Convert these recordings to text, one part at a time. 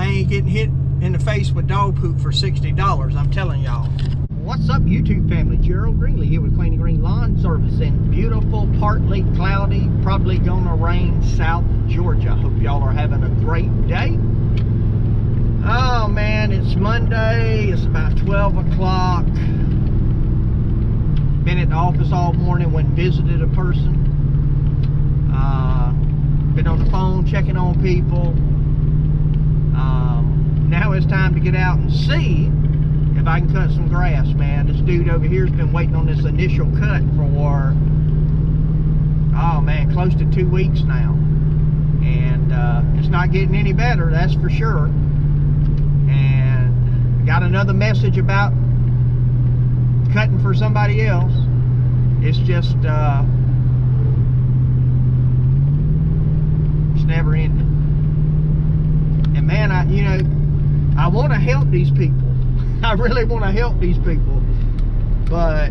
ain't getting hit in the face with dog poop for $60, I'm telling y'all. What's up, YouTube family? Gerald Greenlee here with Clean and Green Lawn Service in beautiful, partly cloudy, probably gonna rain South Georgia. Hope y'all are having a great day. Oh man, it's Monday. It's about 12 o'clock. Been at the office all morning, went and visited a person. Been on the phone checking on people. Now it's time to get out and see if I can cut some grass, man. This dude over here's been waiting on this initial cut for, oh man, close to 2 weeks now. And it's not getting any better, that's for sure. And got another message about cutting for somebody else. It's just, it's never ending. And man, I want to help these people. I really want to help these people, but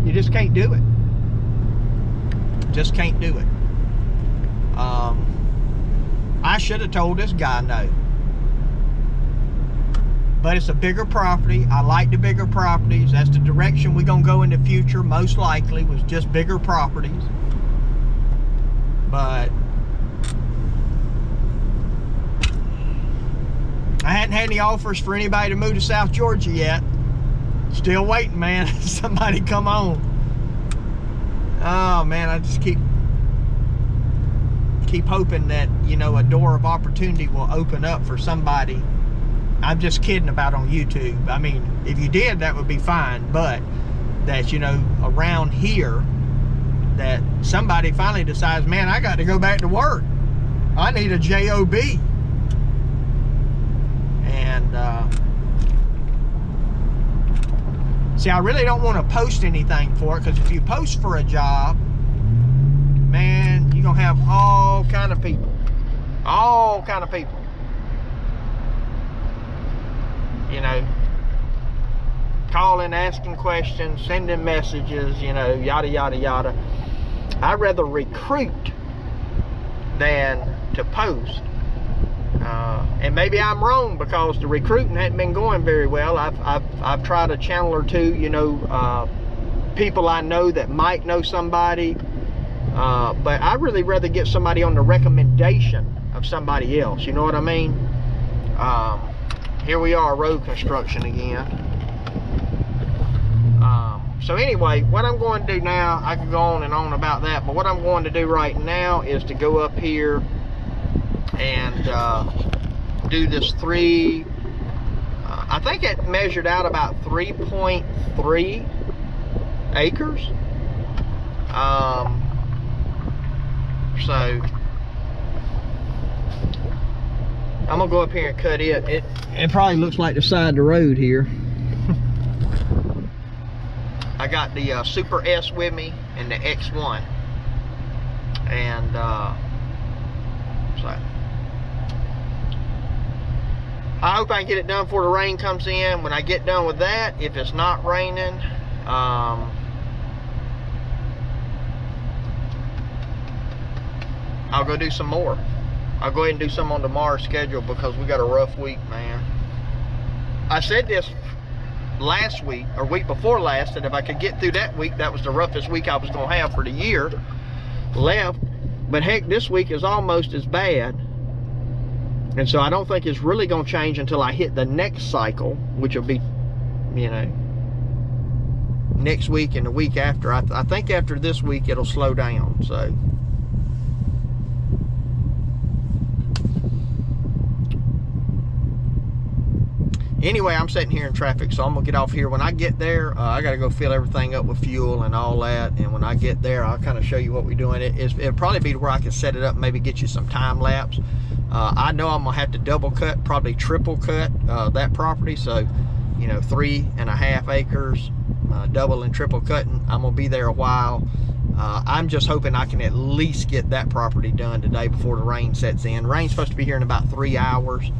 you just can't do it. Just can't do it. I should have told this guy no. But it's a bigger property. I like the bigger properties. That's the direction we're going to go in the future, most likely, was just bigger properties. But I hadn't had any offers for anybody to move to South Georgia yet. Still waiting, man. Somebody come on. Oh man, I just keep hoping that, you know, a door of opportunity will open up for somebody. I'm just kidding about on YouTube. I mean, if you did, that would be fine, but that, you know, around here, that somebody finally decides, man, I got to go back to work. I need a job. And see, I really don't want to post anything for it, because if you post for a job, man, you're gonna have all kind of people, you know, calling, asking questions, sending messages, you know, yada yada yada. I'd rather recruit than to post. And maybe I'm wrong, because the recruiting hadn't been going very well. I've tried a channel or two, you know, people I know that might know somebody, but I'd really rather get somebody on the recommendation of somebody else, you know what I mean? Here we are, road construction again. So anyway, what I'm going to do now, I could go on and on about that, but what I'm going to do right now is to go up here and do this I think it measured out about 3.3 acres. So I'm gonna go up here and cut it. It probably looks like the side of the road here. I got the Super S with me and the X1, and so I hope I can get it done before the rain comes in. When I get done with that, if it's not raining, I'll go do some more. I'll go ahead and do some on tomorrow's schedule, because we got a rough week, man. I said this last week, or week before last, that if I could get through that week, that was the roughest week I was going to have for the year left. But heck, this week is almost as bad. And so I don't think it's really going to change until I hit the next cycle, which will be, you know, next week and the week after. I think after this week it'll slow down. So anyway, I'm sitting here in traffic, so I'm gonna get off here. When I get there, I gotta go fill everything up with fuel and all that, and when I get there, I'll kind of show you what we're doing. It'll probably be where I can set it up, maybe get you some time lapse. I know I'm gonna have to double cut, probably triple cut that property, so, you know, 3.5 acres, double and triple cutting. I'm gonna be there a while. I'm just hoping I can at least get that property done today before the rain sets in. Rain's supposed to be here in about 3 hours.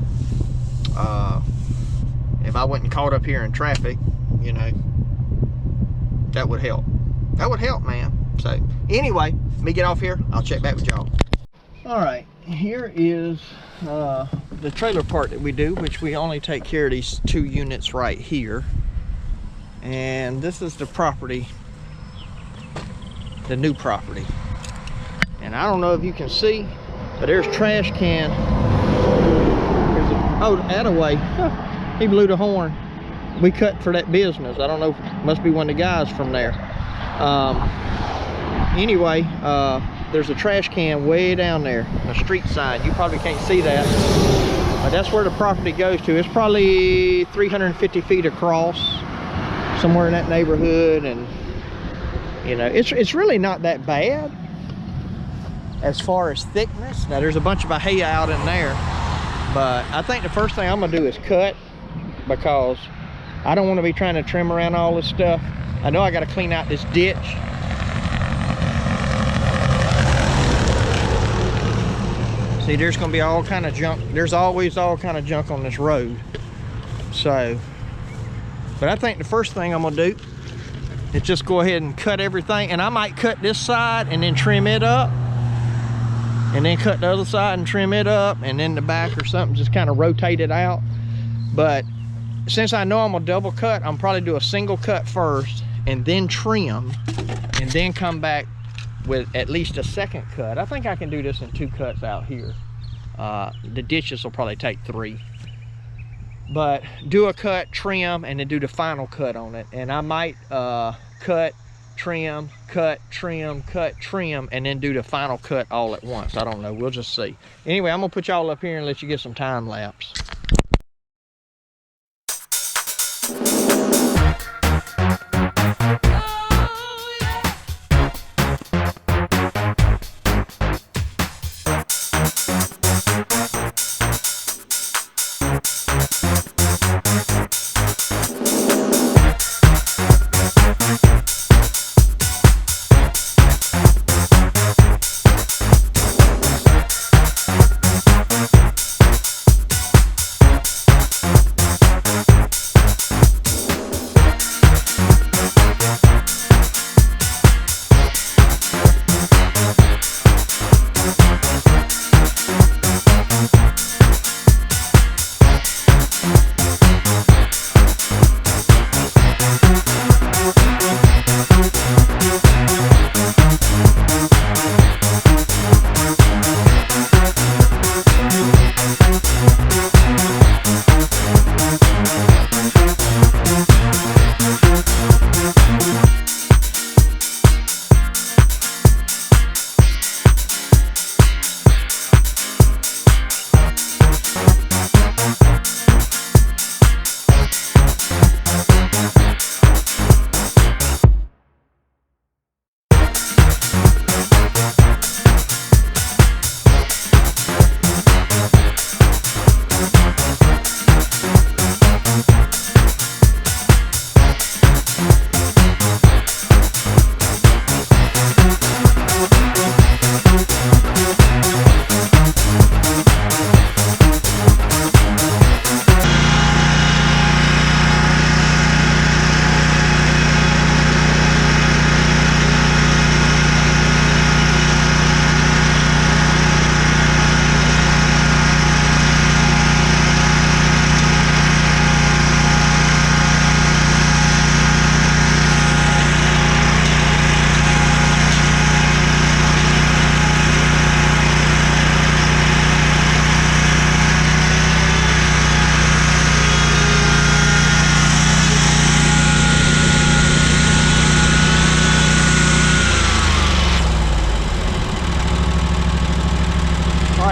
If I wasn't caught up here in traffic, you know, that would help. That would help, man. So anyway, let me get off here. I'll check back with y'all. All right, here is the trailer part that we do, which we only take care of these 2 units right here. And this is the property, the new property. And I don't know if you can see, but there's trash can. Oh, Attaway, he blew the horn. We cut for that business. I don't know, must be one of the guys from there. Anyway, there's a trash can way down there, the street side. You probably can't see that, but that's where the property goes to. It's probably 350 feet across, somewhere in that neighborhood. And you know, it's really not that bad as far as thickness. Now there's a bunch of hay out in there, but I think the first thing I'm gonna do is cut, because I don't want to be trying to trim around all this stuff. I know I got to clean out this ditch. See, there's going to be all kind of junk. There's always all kind of junk on this road. So, but I think the first thing I'm going to do is just go ahead and cut everything. And I might cut this side and then trim it up. And then cut the other side and trim it up. And then the back or something, just kind of rotate it out. But since I know I'm gonna double cut, I'm probably do a single cut first and then trim, and then come back with at least a second cut. I think I can do this in 2 cuts out here. The ditches will probably take 3. But do a cut, trim, and then do the final cut on it. And I might cut, trim, cut, trim, cut, trim, and then do the final cut all at once. I don't know, we'll just see. Anyway, I'm gonna put y'all up here and let you get some time lapse.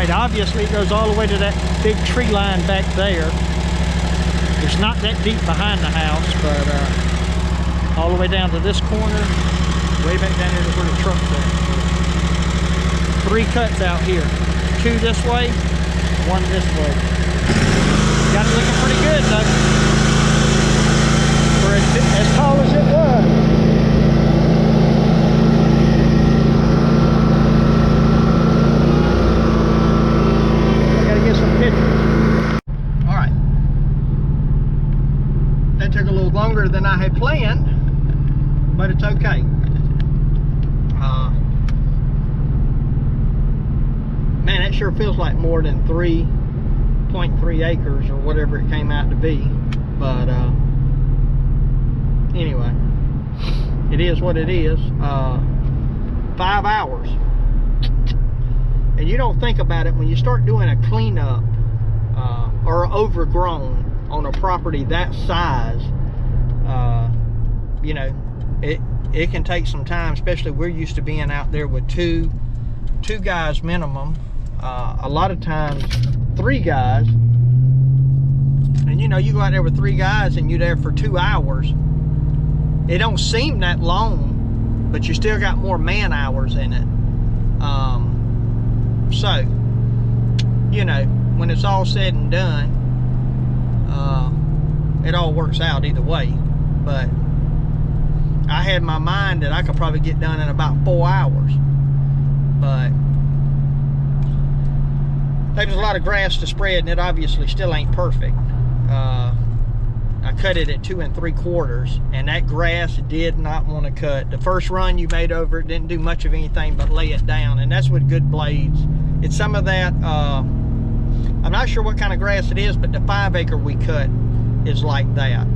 Obviously it goes all the way to that big tree line back there. It's not that deep behind the house, but all the way down to this corner, way back down here to where the truck's at. 3 cuts out here. 2 this way, 1 this way. Got it looking pretty good though. For as tall as it was. Alright, that took a little longer than I had planned, but it's okay. Man, that sure feels like more than 3.3 acres or whatever it came out to be. But anyway, it is what it is. 5 hours. And you don't think about it when you start doing a cleanup or overgrown on a property that size. You know, it can take some time, especially we're used to being out there with two guys minimum, a lot of times 3 guys. And you know, you go out there with 3 guys and you're there for 2 hours. It don't seem that long, but you still got more man hours in it. So, you know, when it's all said and done, it all works out either way. But I had my mind that I could probably get done in about 4 hours. But there's a lot of grass to spread, and it obviously still ain't perfect. I cut it at 2 3/4, and that grass did not want to cut. The first run you made over it didn't do much of anything but lay it down, and that's with good blades. It's some of that, I'm not sure what kind of grass it is, but the 5 acre we cut is like that.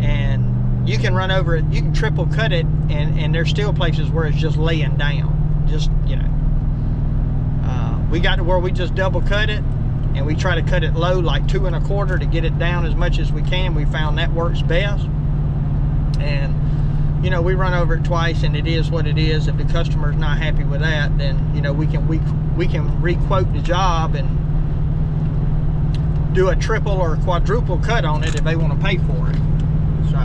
And you can run over it, you can triple cut it, and there's still places where it's just laying down. Just, you know, we got to where we just double cut it, and we try to cut it low, like 2 1/4, to get it down as much as we can. We found that works best. And you know, we run over it twice, and it is what it is. If the customer's not happy with that, then you know, we can re-quote the job and do a triple or quadruple cut on it if they want to pay for it. So,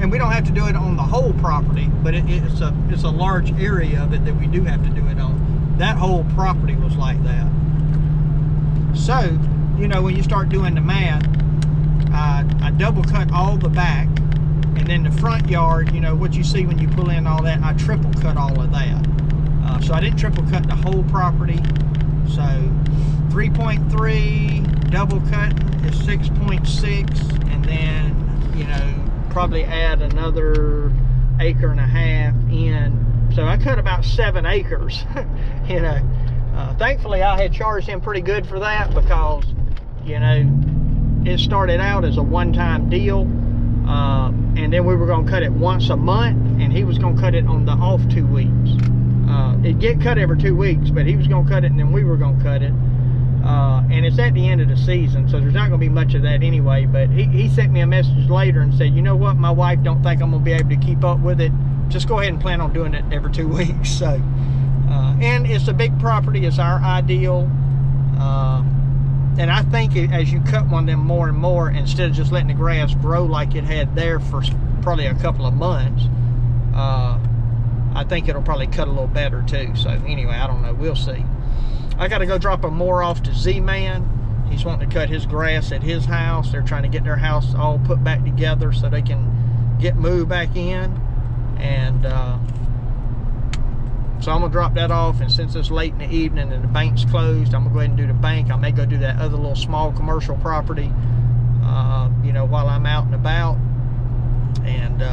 and we don't have to do it on the whole property, but it's a large area of it that we do have to do it on. That whole property was like that. So, you know, when you start doing the math, I double cut all the back, and then the front yard, you know, what you see when you pull in all that, I triple cut all of that. So I didn't triple cut the whole property. So 3.3 double cut is 6.6, and then, you know, probably add another 1.5 acres in. So I cut about 7 acres. You know, thankfully I had charged him pretty good for that, because, you know, it started out as a one-time deal, and then we were going to cut it once a month, and he was going to cut it on the off 2 weeks. It'd get cut every 2 weeks, but he was going to cut it, and then we were going to cut it. And it's at the end of the season, so there's not going to be much of that anyway. But he sent me a message later and said, you know what, my wife don't think I'm going to be able to keep up with it. Just go ahead and plan on doing it every 2 weeks. So, and it's a big property. It's our ideal. And I think as you cut one of them more and more, instead of just letting the grass grow like it had there for probably a couple of months, I think it'll probably cut a little better too. So anyway, I don't know. We'll see. I got to go drop a mower off to Z-Man. He's wanting to cut his grass at his house. They're trying to get their house all put back together so they can get moved back in. And so I'm going to drop that off. And since it's late in the evening and the bank's closed, I'm going to go ahead and do the bank. I may go do that other little small commercial property, you know, while I'm out and about. And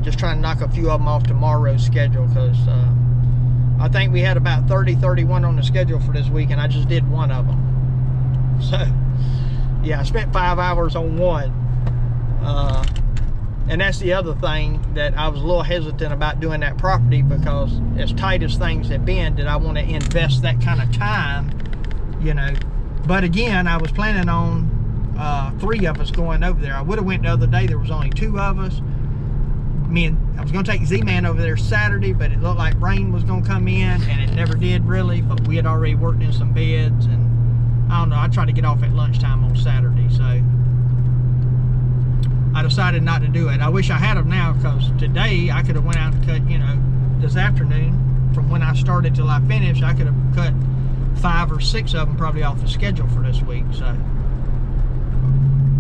just trying to knock a few of them off tomorrow's schedule, because I think we had about 31 on the schedule for this week, and I just did one of them. So yeah, I spent 5 hours on one. And that's the other thing that I was a little hesitant about doing that property, because as tight as things have been, did I want to invest that kind of time, you know. But again, I was planning on 3 of us going over there. I would have went the other day. There was only 2 of us. I was going to take Z-Man over there Saturday, but it looked like rain was going to come in, and it never did really. But we had already worked in some beds, and I don't know, I tried to get off at lunchtime on Saturday, so I decided not to do it. I wish I had them now, because today I could have went out and cut, you know, this afternoon, from when I started till I finished, I could have cut 5 or 6 of them probably off the schedule for this week. So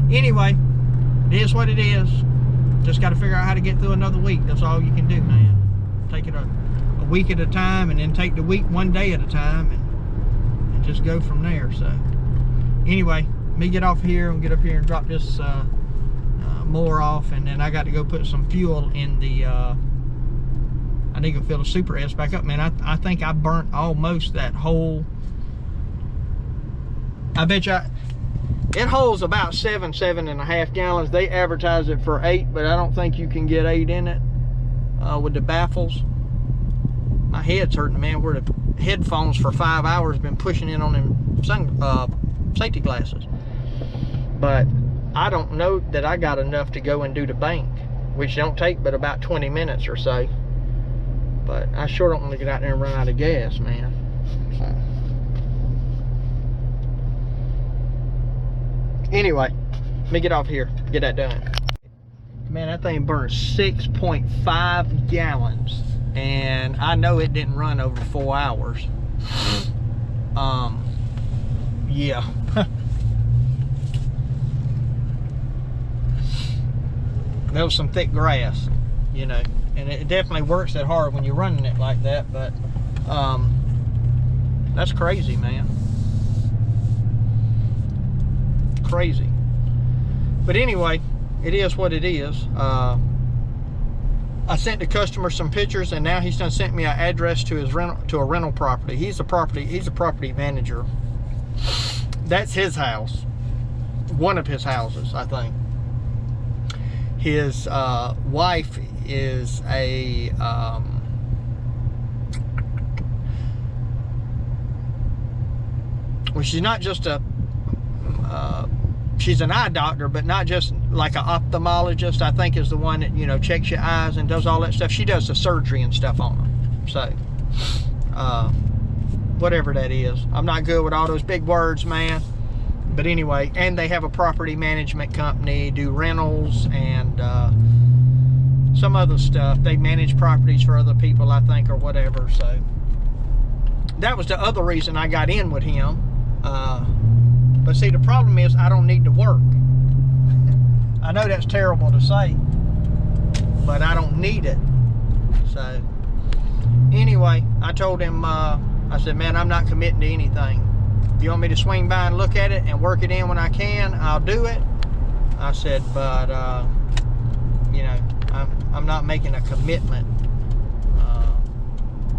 anyway, it is what it is. Just got to figure out how to get through another week. That's all you can do, man. Take it a week at a time, and then take the week one day at a time, and just go from there. So anyway, me get off here and get up here and drop this mower off, and then I got to go put some fuel in the I need to fill the super S back up, man. I think I burnt almost that whole. I bet you it holds about 7.5 gallons. They advertise it for 8, but I don't think you can get 8 in it with the baffles. My head's hurting, man. Where the headphones for 5 hours been pushing in on them safety glasses. But I don't know that I got enough to go and do the bank, which don't take but about 20 minutes or so. But I sure don't want to get out there and run out of gas, man. So. Anyway, let me get off here, get that done. Man, that thing burns 6.5 gallons. And I know it didn't run over 4 hours. Yeah. There was some thick grass, you know, and it definitely works that hard when you're running it like that, but that's crazy, man. Crazy. But anyway, it is what it is. I sent the customer some pictures, and now he's done sent me an address to his rental, a rental property. He's a property manager. That's his house, one of his houses, I think. His wife is a well, she's not just a she's an eye doctor, but not just like an ophthalmologist. I think is the one that, you know, checks your eyes and does all that stuff. She does the surgery and stuff on them. So whatever that is, I'm not good with all those big words, man. But anyway, and they have a property management company, do rentals and some other stuff. They manage properties for other people, I think, or whatever. So that was the other reason I got in with him. But see, the problem is I don't need to work. I know that's terrible to say, but I don't need it. So anyway, I told him, I said, man, I'm not committing to anything. If you want me to swing by and look at it and work it in when I can, I'll do it. I said, but you know, I'm not making a commitment,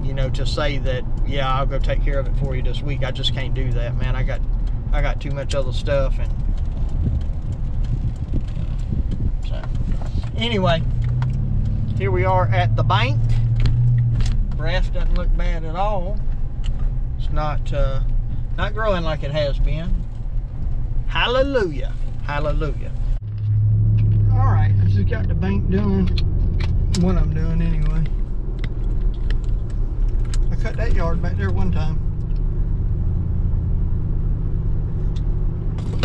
you know, to say that, yeah, I'll go take care of it for you this week. I just can't do that, man. I got too much other stuff. And so anyway, here we are at the bank. Grass doesn't look bad at all. It's not growing like it has been. Hallelujah, hallelujah. All right, I just got the bank done. What I'm doing anyway. I cut that yard back there one time.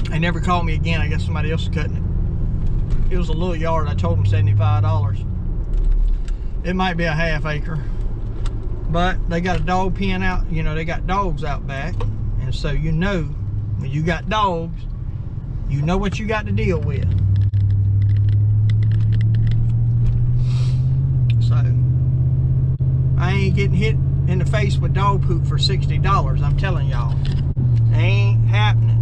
They never called me again. I guess somebody else is cutting it. It was a little yard. I told them $75. It might be a half acre. But they got a dog pen out. You know, they got dogs out back. And so, you know, when you got dogs, you know what you got to deal with. So, I ain't getting hit in the face with dog poop for $60. I'm telling y'all. Ain't happening.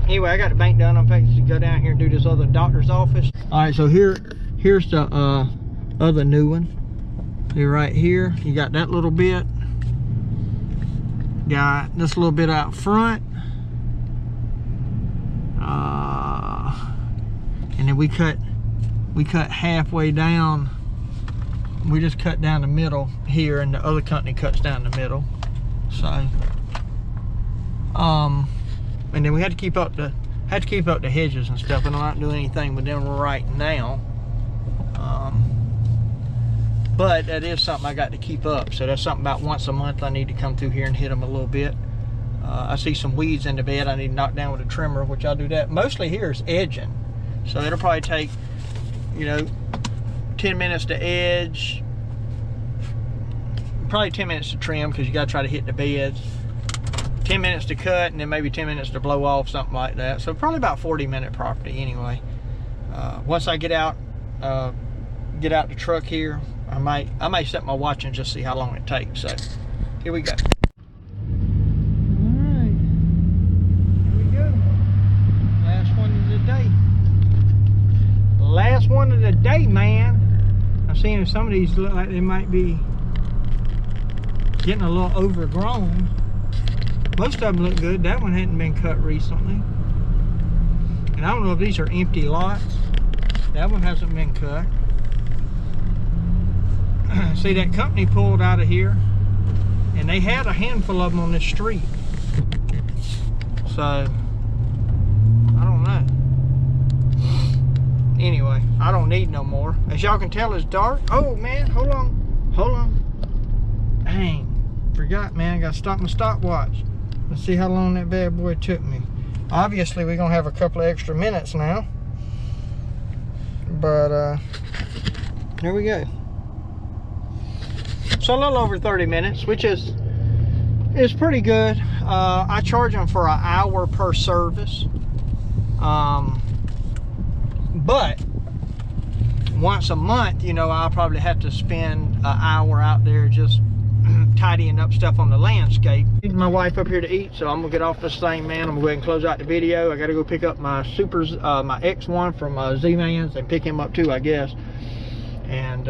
Anyway, I got the bank done. I'm fixing to go down here and do this other doctor's office. All right, so here's the other new one. Here, right here, you got that little bit. Got this little bit out front. And then we cut halfway down. We just cut down the middle here, and the other company cuts down the middle. So and then we had to keep up the hedges and stuff, and I'm not doing anything with them right now. But that is something I got to keep up. So that's something about once a month I need to come through here and hit them a little bit. I see some weeds in the bed I need to knock down with a trimmer, which I'll do that. Mostly here is edging. So it'll probably take, you know, 10 minutes to edge. Probably 10 minutes to trim, because you got to try to hit the beds. 10 minutes to cut, and then maybe 10 minutes to blow off, something like that. So probably about 40-minute property anyway. Once I get out the truck here, I might set my watch and just see how long it takes. So here we go. Alright, here we go. Last one of the day. Last one of the day, man. I'm seeing some of these look like they might be getting a little overgrown. Most of them look good. That one hadn't been cut recently. And I don't know if these are empty lots. That one hasn't been cut. See, that company pulled out of here, and they had a handful of them on this street. So, I don't know. Anyway, I don't need no more. As y'all can tell, it's dark. Oh, man, hold on. Hold on. Dang. Forgot, man. I got to stop my stopwatch. Let's see how long that bad boy took me. Obviously, we're going to have a couple of extra minutes now. But, there we go. So a little over 30 minutes, which is pretty good. I charge them for an hour per service. But once a month, you know, I'll probably have to spend an hour out there just tidying up stuff on the landscape. My wife up here to eat, so I'm gonna get off this thing, man. I'm gonna go ahead and close out the video. I gotta go pick up my supers, my X1 from Z-Mans, and pick him up too, I guess. And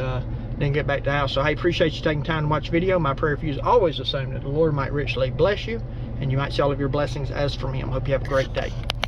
then get back to the house. So hey, appreciate you taking time to watch the video. My prayer for you is always the same, that the Lord might richly bless you, and you might see all of your blessings as from him. Hope you have a great day.